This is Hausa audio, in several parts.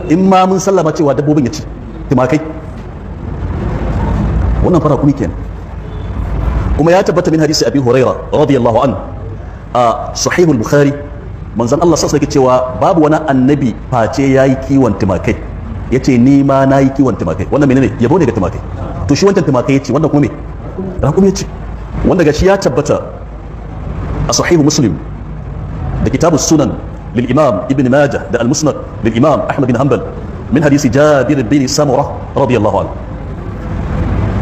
in ma mun sallama cewa dabbobin ya ci tumakai, wannan fara kuma kenan. kuma ya tabbata min hadisi abi huraira radiyallahu an a sahihul bukhari manzon Allah sallallahu alaihi cewa babu wani annabi face yayi kiwon tumakai, yace ni ma nayi kiwon tumakai. wannan menene yabo ne ga tumakai. to shi wancan tumakai yace wannan kuma me rakumi yace, wanda ga shi ya tabbata a sahihu muslim da kitabus sunan lil imam ibn majah da al musnad lil imam ahmad bin hanbal min hadisi jabir bin samurah radiyallahu anhu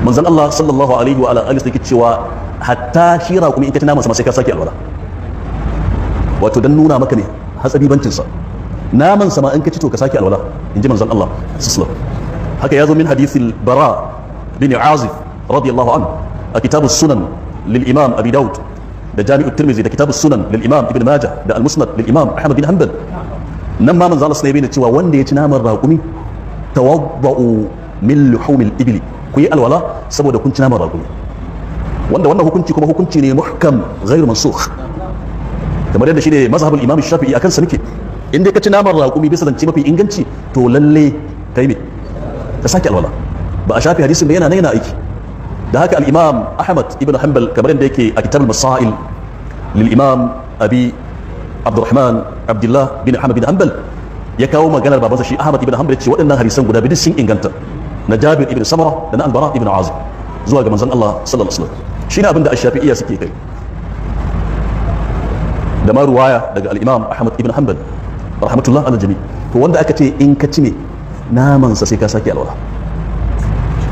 manzon Allah sallallahu alaihi wa alihi wasallam cewa hatta shira kuma in ka tana masa sai ka saki alwala, wato dan nuna maka ne hatsabibancin sa. naman sama in ka ci to ka saki alwala inji manzon Allah sallallahu alaihi wasallam. haka yazo min hadithil bara bin azib radiyallahu anhu a kitabus sunan lil imam abi daud da jami'ut tirmidhi da kitabus sunan lil imam ibn majah da al musnad lil imam ahmad bin hanbal. nan ma manzon Allah sallallahu alaihi wasallam cewa wanda ya ci naman raƙumi tawadda'u min luhumil ibli, ku yi alwala saboda kun ci naman raƙumi. wanda wannan hukunci kuma hukunci ne muhkam ghairu mansukh, kamar yadda shi ne mazhabul imam shafi'i akan sa nake. in dai ka ci naman raƙumi bisa zance mafi inganci to lalle kai ne ka sake alwala, ba a shafi hadisin da yana nan yana aiki. da haka al-imam ahmad ibn hanbal kamar yadda yake a kitab al-masail lil imam abi abdurrahman abdullah bin ahmad bin hanbal ya kawo maganar babansa shi ahmad ibn hanbal ce waɗannan hadisan guda biyu sun inganta, na jabir ibn samara da na albara ibn azib zuwa ga manzon Allah sallallahu alaihi wasallam. shine abin da ash-shafi'iyya suke kai, da ma ruwaya daga al-imam ahmad ibn hanbal rahmatullah ala jami'. to wanda aka ce in ka ci ne naman sa sai ka sake alwala.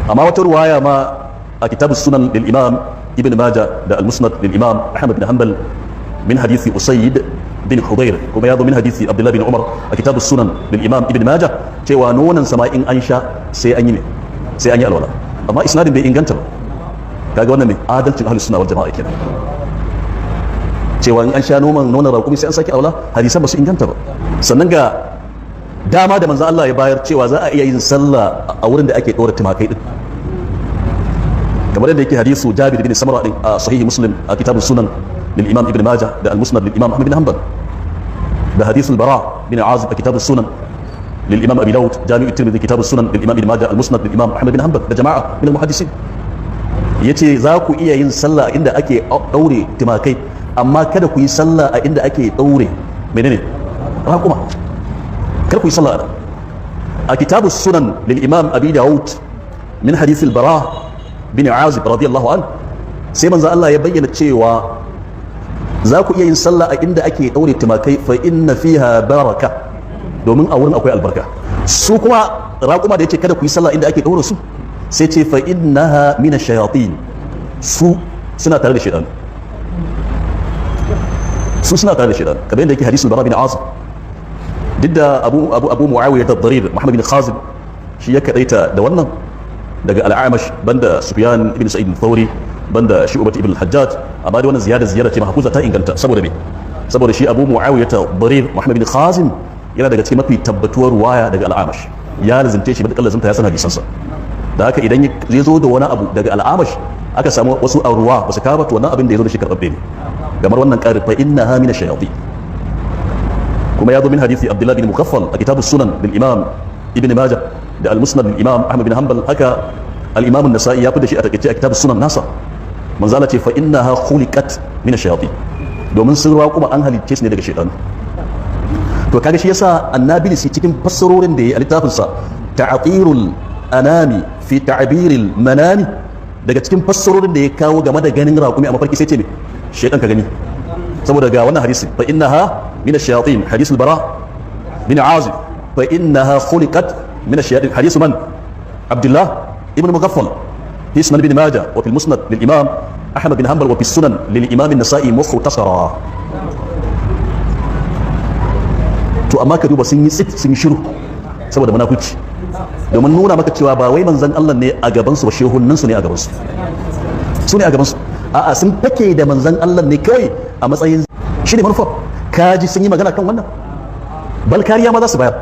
amma wata ruwaya ma a kitabus sunan lil imam ibn majah da al-musnad lil imam ahmad bin hanbal min hadisi usayd bin hudayr, kuma ya zo min hadisi abdullah bin umar a kitabus sunan lil imam ibn majah cewa nonon sama in an sha sai an yi ne sai an yi alwala. amma isnadin bai inganta ba. kaga wannan ne adalcin ahlus sunna wal jama'a kenan, cewa in an sha nonon raƙumi sai an saki alwala, hadisan ba su inganta ba. sannan ga dama da manzo Allah ya bayar cewa za a iya yin sallah a wurin da ake dora tumakai din, kamar yadda yake hadisu Jabir bin Samura din a sahihi Muslim a kitabus sunan lil imam ibn majah da al-musnad lil imam ahmad bin hanbal, da hadisul bara bin azib a kitabus sunan lil imam abi daud jami'u tirmidhi kitabus sunan lil imam ibn majah al-musnad lil imam ahmad bin hanbal da jama'a min al-muhaddisin. yace za ku iya yin sallah inda ake daure tumakai, amma kada ku yi sallah a inda ake daure menene raƙuma, kar ku yi sallah a kitabus sunan lil imam abi daud min hadisul bara bin azib radiyallahu an, sai manzo Allah ya bayyana cewa za ku iya yin sallah a inda ake daure tumakai fa inna fiha baraka, domin a wurin akwai albarka. su kuma raƙuma da yace kada ku yi sallah inda ake daure su sai ce fa innaha min ash-shayatin, su suna tare da shaytan, su suna tare da shaytan, kamar yadda yake hadisul bara bin azib. duk da abu muawiya ad-darir muhammad bin khazib shi ya kadaita da wannan daga al-amash banda sufyan ibn sa'id al-thawri banda shu'bah ibn al-hajjaj, amma da wannan ziyada ce mahfuza ta inganta. saboda me? saboda shi abu muawiya ad-darir muhammad bin khazim yana daga cikin mafi tabbatuwar ruwaya daga al-amash, ya lazimce shi da lazimta ya san hadisansa. da haka idan ya zo da wani abu daga al-amash aka samu wasu ruwa ba su kawo to wannan abin da ya zo da shi karbabbe ne, kamar wannan ƙari fa innaha min ash-shayatin. kuma ya zo min hadisi abdullah bin mukaffal a kitabus sunan lil imam ibn majah da al-musnad lil imam ahmad bin hanbal, haka al-imam an-nasa'i ya fada shi a takeice a kitabus sunan nasa. manzo Allah ce fa innaha khuliqat min ash-shayatin, domin sun ruwa kuma an halicce su ne daga shaytan. to kaga shi yasa annabilisi cikin fassarorin da yayi a littafin sa ta'tirul anami fi ta'biril manami, daga cikin fassarorin da ya kawo game da ganin raƙumi a mafarki sai ce me shaytan ka gani, saboda ga wannan hadisi fa innaha min ash-shayatin, hadisul bara bin azib fa innaha khuliqat min ash-shayatin, hadisu man abdullah ibn mughaffal في سنن ابن ماجه وفي المسند للإمام أحمد بن حنبل وفي السنن للإمام النسائي مختصرا. to amma ka duba sun yi tsit sun yi shiru saboda munafici, domin nuna maka cewa ba wai manzon Allah ne a gaban su ba, shehunnan su ne a gaban su, su ne a gaban su. a'a sun fake da manzon Allah ne kawai a matsayin shi ne manufa. kaji sun yi magana kan wannan, bal kariya ma za su bayar.